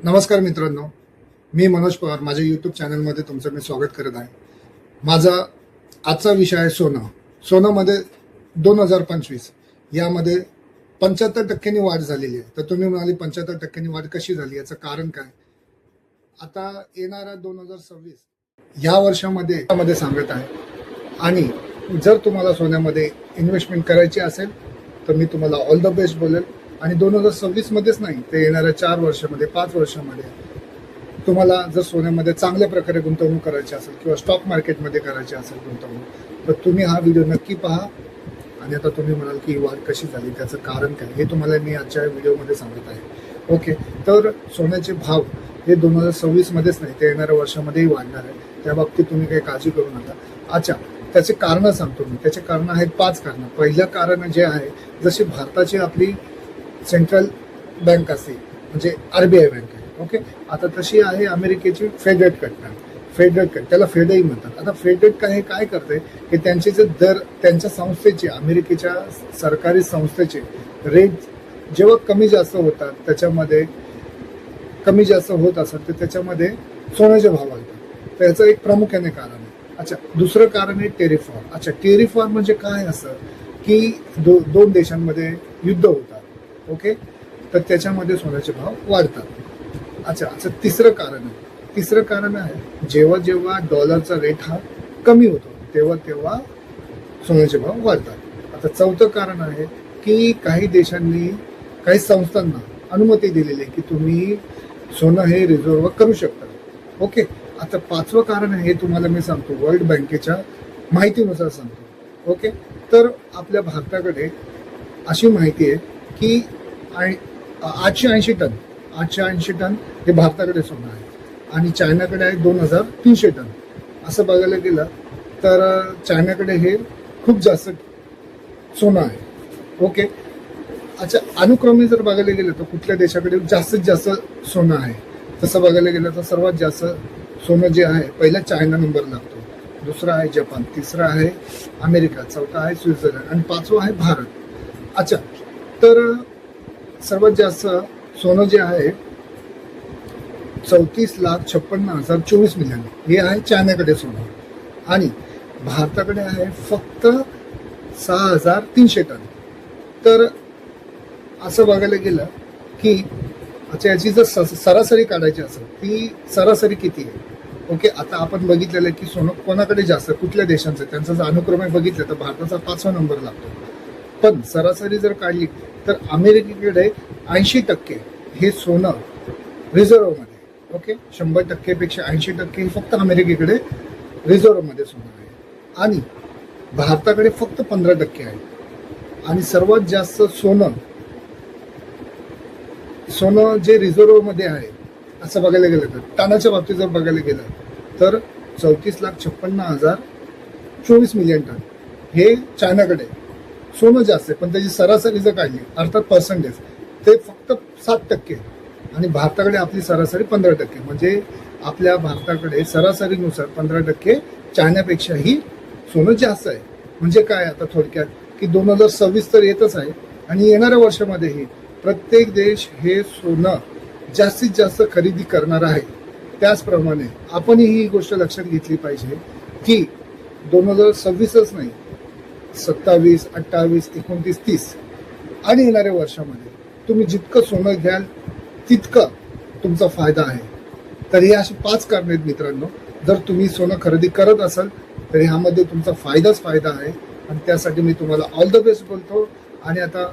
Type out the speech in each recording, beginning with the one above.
नमस्कार मित्रांनो, मी मनोज पवार. माझ्या यूट्यूब चॅनलमध्ये तुमचं मी स्वागत करत आहे. माझा आजचा विषय आहे सोनं. सोनामध्ये 2025 यामध्ये 75% वाढ झालेली आहे. तर तुम्ही म्हणाले 75% वाढ कशी झाली, याचं कारण काय? आता येणारा 2026 या वर्षामध्ये सांगत आहे. आणि जर तुम्हाला सोन्यामध्ये इन्व्हेस्टमेंट करायची असेल तर मी तुम्हाला ऑल द बेस्ट बोलेल. आणि 2026 मध्येच नाही, ते येणाऱ्या 4 वर्षामध्ये 5 वर्षामध्ये तुम्हाला जर सोन्यामध्ये चांगल्या प्रकारे गुंतवणूक करायची असेल किंवा स्टॉक मार्केटमध्ये करायची असेल गुंतवणूक, तर तुम्ही हा व्हिडिओ नक्की पहा. आणि आता तुम्ही म्हणाल की वाढ कशी झाली, त्याचं कारण काय, हे तुम्हाला मी आजच्या व्हिडिओमध्ये सांगत आहे. ओके, तर सोन्याचे भाव हे 2026 मध्येच नाही, ते येणाऱ्या वर्षामध्येही वाढणार आहे. त्या बाबतीत तुम्ही काही काळजी करू नका. अच्छा, त्याचे कारणं सांगतो मी. त्याचे कारणं आहेत 5 कारणं. पहिलं कारण जे आहे, जशी भारताची आपली सेंट्रल बँक असते, म्हणजे RBI बँक आहे. ओके, आता तशी आहे अमेरिकेची फेड रेट कट, त्याला फेडही म्हणतात. आता फेड रेट काय करते की त्यांचे जे दर, त्यांच्या संस्थेचे, अमेरिकेच्या सरकारी संस्थेचे रेट जेव्हा कमी जास्त होतात, त्याच्यामध्ये कमी जास्त होत असतात, तर त्याच्यामध्ये सोन्याचे भाव वाढतात. तर याचं एक प्रामुख्याने कारण आहे. अच्छा, दुसरं कारण आहे टेरिफ वॉर. अच्छा, टेरिफ वॉर म्हणजे काय असतं की दोन देशांमध्ये युद्ध होतात. ओके, तर त्याच्यामध्ये सोन्याचे भाव वाढतात. अच्छा, तिसरं कारण आहे जेव्हा डॉलरचा रेट हा कमी होतो तेव्हा सोन्याचे भाव वाढतात. आता चौथं कारण आहे की काही देशांनी, काही संस्थांना अनुमती दिलेली आहे की तुम्ही सोनं हे रिझर्व्ह करू शकता. ओके, आता 5वं कारण आहे, हे तुम्हाला मी सांगतो वर्ल्ड बँकेच्या माहितीनुसार सांगतो. ओके, तर आपल्या भारताकडे अशी माहिती आहे की 880 टन हे भारताकडे सोनं आहे. आणि चायनाकडे आहे 2300 टन. असं बघायला गेलं तर चायनाकडे हे खूप जास्त सोनं आहे. ओके, अच्छा, अनुक्रमे जर बघायला गेलं तर कुठल्या देशाकडे जास्तीत जास्त सोनं आहे, तसं बघायला गेलं तर सर्वात जास्त सोनं जे आहे, पहिला चायना नंबर लागतो, दुसरा आहे जपान, तिसरा आहे अमेरिका, चौथा आहे स्वित्झर्लंड आणि 5वं आहे भारत. अच्छा, तर सर्वात जास्त सोनं जे आहे 34,56,024 मिलियन हे आहे चायनाकडे सोनं. आणि भारताकडे आहे फक्त 6,300 टन. तर असं बघायला गेलं की अच्छा, याची जर सरासरी काढायची असेल, ती सरासरी किती आहे? ओके, आता आपण बघितलेलं आहे की सोनं कोणाकडे जास्त, कुठल्या देशांचं, त्यांचा जर अनुक्रमे बघितलं तर भारताचा 5वा नंबर लागतो. पण सरासरी जर काढली तर अमेरिकेकडे 80% हे सोनं रिझर्व्हमध्ये. ओके, 100% पेक्षा 80% फक्त अमेरिकेकडे रिझर्व्हमध्ये सोनं आहे. आणि भारताकडे फक्त 15% आहे. आणि सर्वात जास्त सोनं जे रिझर्व्हमध्ये आहे असं बघायला गेलं तर टनाच्या बाबतीत जर बघायला गेलं तर 34,56,024 मिलियन टन हे चायनाकडे सोनं जास्त आहे. पण त्याची सरासरी जर काढली, अर्थात पर्सेंटेज, ते फक्त 7% आणि भारताकडे आपली सरासरी 15%. म्हणजे आपल्या भारताकडे सरासरीनुसार 15% चायनापेक्षाही सोनं जास्त आहे. म्हणजे काय, आता थोडक्यात की 2026 तर येतच आहे आणि येणाऱ्या वर्षामध्येही प्रत्येक देश हे सोनं जास्तीत जास्त खरेदी करणार आहे. त्याचप्रमाणे आपणही ही गोष्ट लक्षात घेतली पाहिजे की 2026च नाही, 27, 28, 29, 30 आणि येणाऱ्या वर्षामध्ये तुम्ही जितकं सोनं घ्याल तितकं तुमचा फायदा आहे. तर ही अशी 5 कारणं आहेत मित्रांनो. जर तुम्ही सोनं खरेदी करत असाल तर ह्यामध्ये तुमचा फायदाच फायदा आहे. आणि त्यासाठी मी तुम्हाला ऑल द बेस्ट बोलतो. आणि आता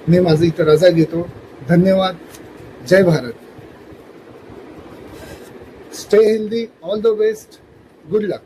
मी माझी इथं रजा घेतो. धन्यवाद. जय Bharat. Stay healthy. All the best. Good luck.